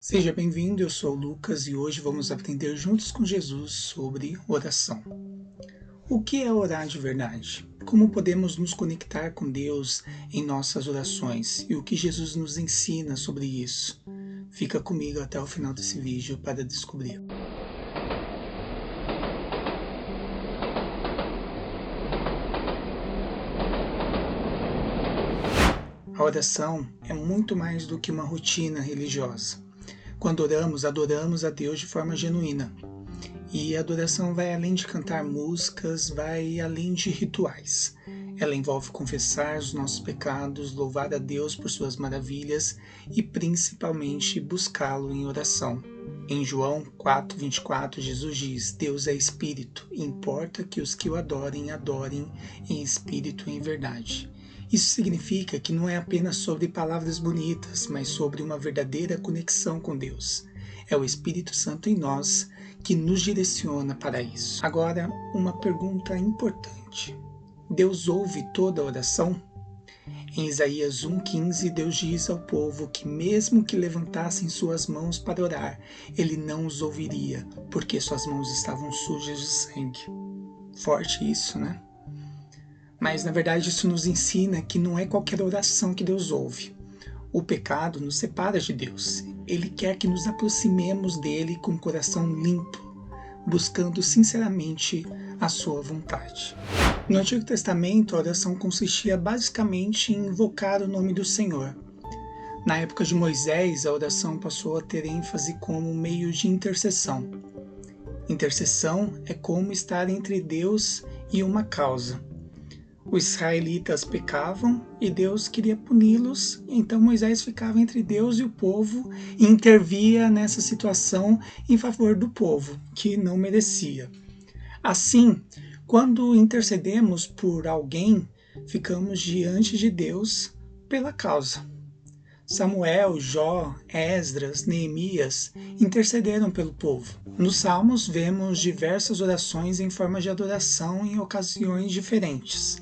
Seja bem-vindo, eu sou o Lucas e hoje vamos aprender juntos com Jesus sobre oração. O que é orar de verdade? Como podemos nos conectar com Deus em nossas orações e o que Jesus nos ensina sobre isso? Fica comigo até o final desse vídeo para descobrir. A oração é muito mais do que uma rotina religiosa. Quando oramos, adoramos a Deus de forma genuína. E a adoração vai além de cantar músicas, vai além de rituais. Ela envolve confessar os nossos pecados, louvar a Deus por suas maravilhas e principalmente buscá-lo em oração. Em João 4:24, Jesus diz: Deus é espírito, e importa que os que o adorem, adorem em espírito e em verdade. Isso significa que não é apenas sobre palavras bonitas, mas sobre uma verdadeira conexão com Deus. É o Espírito Santo em nós que nos direciona para isso. Agora, uma pergunta importante. Deus ouve toda a oração? Em Isaías 1:15, Deus diz ao povo que mesmo que levantassem suas mãos para orar, Ele não os ouviria, porque suas mãos estavam sujas de sangue. Forte isso, né? Mas, na verdade, isso nos ensina que não é qualquer oração que Deus ouve. O pecado nos separa de Deus. Ele quer que nos aproximemos dele com o coração limpo, buscando sinceramente a sua vontade. No Antigo Testamento, a oração consistia basicamente em invocar o nome do Senhor. Na época de Moisés, a oração passou a ter ênfase como meio de intercessão. Intercessão é como estar entre Deus e uma causa. Os israelitas pecavam e Deus queria puni-los, então Moisés ficava entre Deus e o povo e intervia nessa situação em favor do povo, que não merecia. Assim, quando intercedemos por alguém, ficamos diante de Deus pela causa. Samuel, Jó, Esdras, Neemias intercederam pelo povo. Nos Salmos vemos diversas orações em forma de adoração em ocasiões diferentes.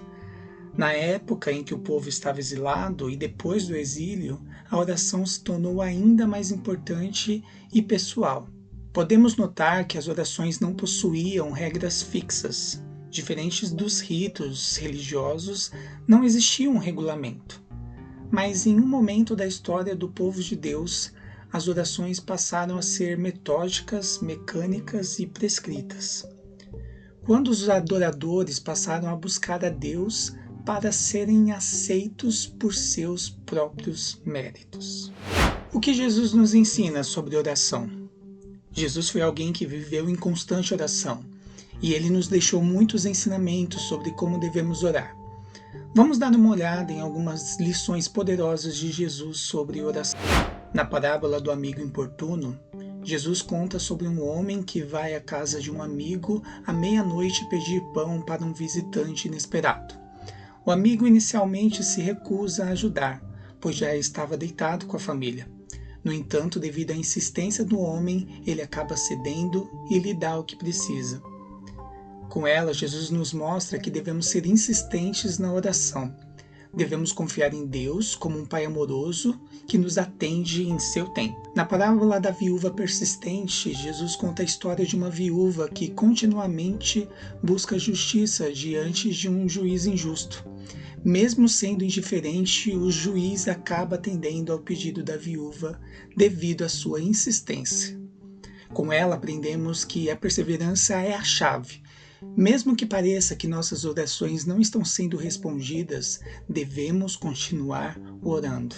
Na época em que o povo estava exilado e depois do exílio, a oração se tornou ainda mais importante e pessoal. Podemos notar que as orações não possuíam regras fixas. Diferentes dos ritos religiosos, não existia um regulamento. Mas em um momento da história do povo de Deus, as orações passaram a ser metódicas, mecânicas e prescritas. Quando os adoradores passaram a buscar a Deus para serem aceitos por seus próprios méritos. O que Jesus nos ensina sobre oração? Jesus foi alguém que viveu em constante oração, e ele nos deixou muitos ensinamentos sobre como devemos orar. Vamos dar uma olhada em algumas lições poderosas de Jesus sobre oração. Na parábola do amigo importuno, Jesus conta sobre um homem que vai à casa de um amigo à meia-noite pedir pão para um visitante inesperado. O amigo inicialmente se recusa a ajudar, pois já estava deitado com a família. No entanto, devido à insistência do homem, ele acaba cedendo e lhe dá o que precisa. Com ela, Jesus nos mostra que devemos ser insistentes na oração. Devemos confiar em Deus como um Pai amoroso que nos atende em seu tempo. Na parábola da viúva persistente, Jesus conta a história de uma viúva que continuamente busca justiça diante de um juiz injusto. Mesmo sendo indiferente, o juiz acaba atendendo ao pedido da viúva devido à sua insistência. Com ela, aprendemos que a perseverança é a chave. Mesmo que pareça que nossas orações não estão sendo respondidas, devemos continuar orando.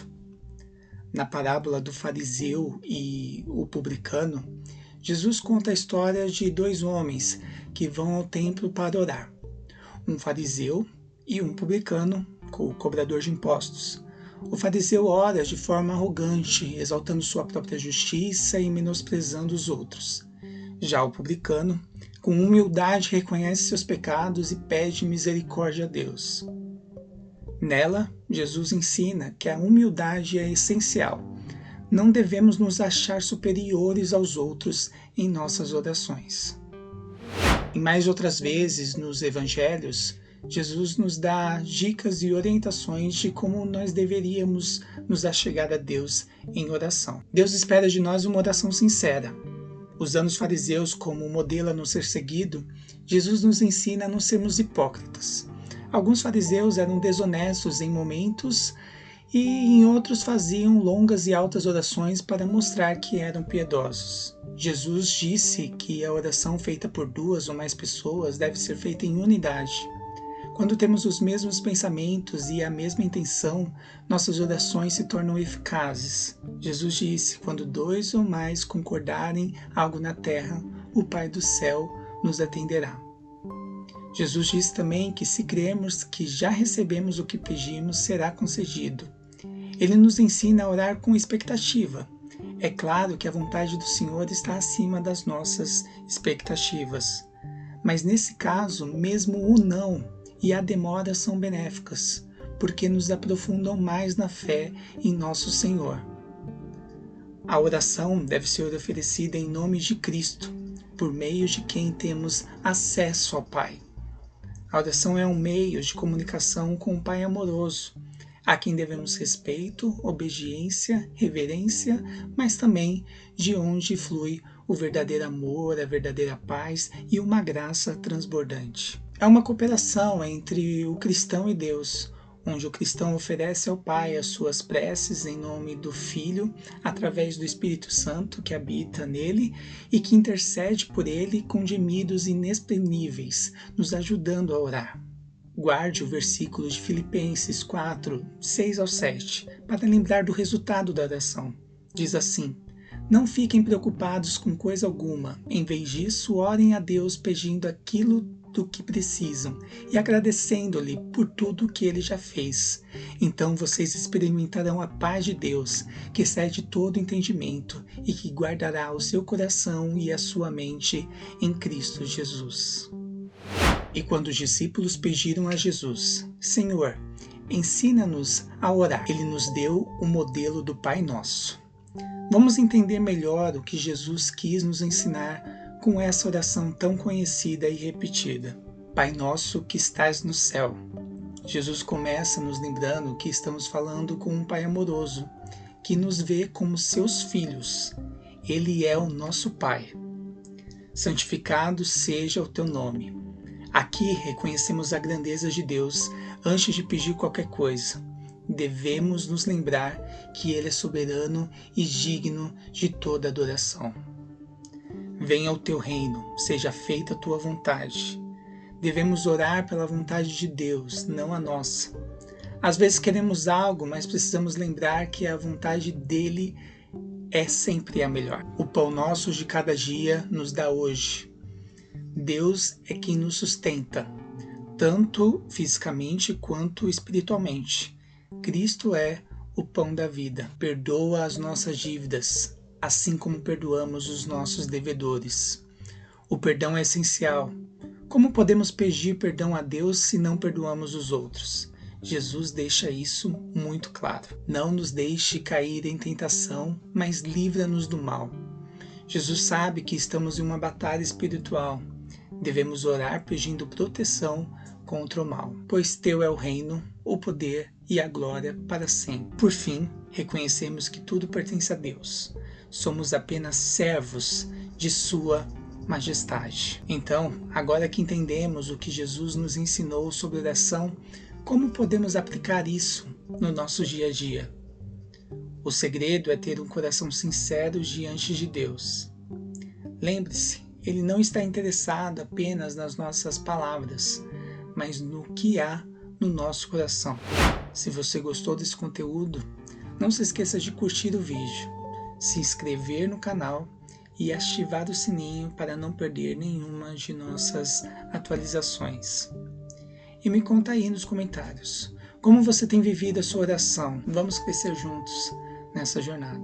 Na parábola do fariseu e o publicano, Jesus conta a história de dois homens que vão ao templo para orar. Um fariseu e um publicano, o cobrador de impostos. O fariseu ora de forma arrogante, exaltando sua própria justiça e menosprezando os outros. Já o publicano, com humildade, reconhece seus pecados e pede misericórdia a Deus. Nela, Jesus ensina que a humildade é essencial. Não devemos nos achar superiores aos outros em nossas orações. E mais outras vezes, nos evangelhos, Jesus nos dá dicas e orientações de como nós deveríamos nos achegar a Deus em oração. Deus espera de nós uma oração sincera. Usando os fariseus como modelo a não ser seguido, Jesus nos ensina a não sermos hipócritas. Alguns fariseus eram desonestos em momentos e em outros faziam longas e altas orações para mostrar que eram piedosos. Jesus disse que a oração feita por 2 ou mais pessoas deve ser feita em unidade. Quando temos os mesmos pensamentos e a mesma intenção, nossas orações se tornam eficazes. Jesus disse: quando 2 ou mais concordarem algo na terra, o Pai do céu nos atenderá. Jesus disse também que se crermos que já recebemos o que pedimos, será concedido. Ele nos ensina a orar com expectativa. É claro que a vontade do Senhor está acima das nossas expectativas. Mas nesse caso, mesmo o não e a demora são benéficas, porque nos aprofundam mais na fé em nosso Senhor. A oração deve ser oferecida em nome de Cristo, por meio de quem temos acesso ao Pai. A oração é um meio de comunicação com o Pai amoroso, a quem devemos respeito, obediência, reverência, mas também de onde flui o verdadeiro amor, a verdadeira paz e uma graça transbordante. É uma cooperação entre o cristão e Deus, onde o cristão oferece ao Pai as suas preces em nome do Filho, através do Espírito Santo que habita nele e que intercede por ele com gemidos inexprimíveis, nos ajudando a orar. Guarde o versículo de Filipenses 4, 6 ao 7, para lembrar do resultado da oração. Diz assim: não fiquem preocupados com coisa alguma, em vez disso, orem a Deus pedindo aquilo do que precisam e agradecendo-lhe por tudo o que ele já fez. Então vocês experimentarão a paz de Deus, que excede todo entendimento e que guardará o seu coração e a sua mente em Cristo Jesus. E quando os discípulos pediram a Jesus: Senhor, ensina-nos a orar, ele nos deu o modelo do Pai Nosso. Vamos entender melhor o que Jesus quis nos ensinar com essa oração tão conhecida e repetida. Pai nosso que estás no céu. Jesus começa nos lembrando que estamos falando com um Pai amoroso, que nos vê como seus filhos. Ele é o nosso Pai. Santificado seja o teu nome. Aqui reconhecemos a grandeza de Deus antes de pedir qualquer coisa. Devemos nos lembrar que Ele é soberano e digno de toda adoração. Venha o teu reino, seja feita a tua vontade. Devemos orar pela vontade de Deus, não a nossa. Às vezes queremos algo, mas precisamos lembrar que a vontade dele é sempre a melhor. O pão nosso de cada dia nos dá hoje. Deus é quem nos sustenta, tanto fisicamente quanto espiritualmente. Cristo é o pão da vida. Perdoa as nossas dívidas, assim como perdoamos os nossos devedores. O perdão é essencial. Como podemos pedir perdão a Deus se não perdoamos os outros? Jesus deixa isso muito claro. Não nos deixe cair em tentação, mas livra-nos do mal. Jesus sabe que estamos em uma batalha espiritual. Devemos orar pedindo proteção contra o mal, pois teu é o reino, o poder e a glória para sempre. Por fim, reconhecemos que tudo pertence a Deus. Somos apenas servos de sua majestade. Então, agora que entendemos o que Jesus nos ensinou sobre oração, como podemos aplicar isso no nosso dia a dia? O segredo é ter um coração sincero diante de Deus. Lembre-se, Ele não está interessado apenas nas nossas palavras, mas no que há no nosso coração. Se você gostou desse conteúdo, não se esqueça de curtir o vídeo, se inscrever no canal e ativar o sininho para não perder nenhuma de nossas atualizações. E me conta aí nos comentários, como você tem vivido a sua oração? Vamos crescer juntos nessa jornada.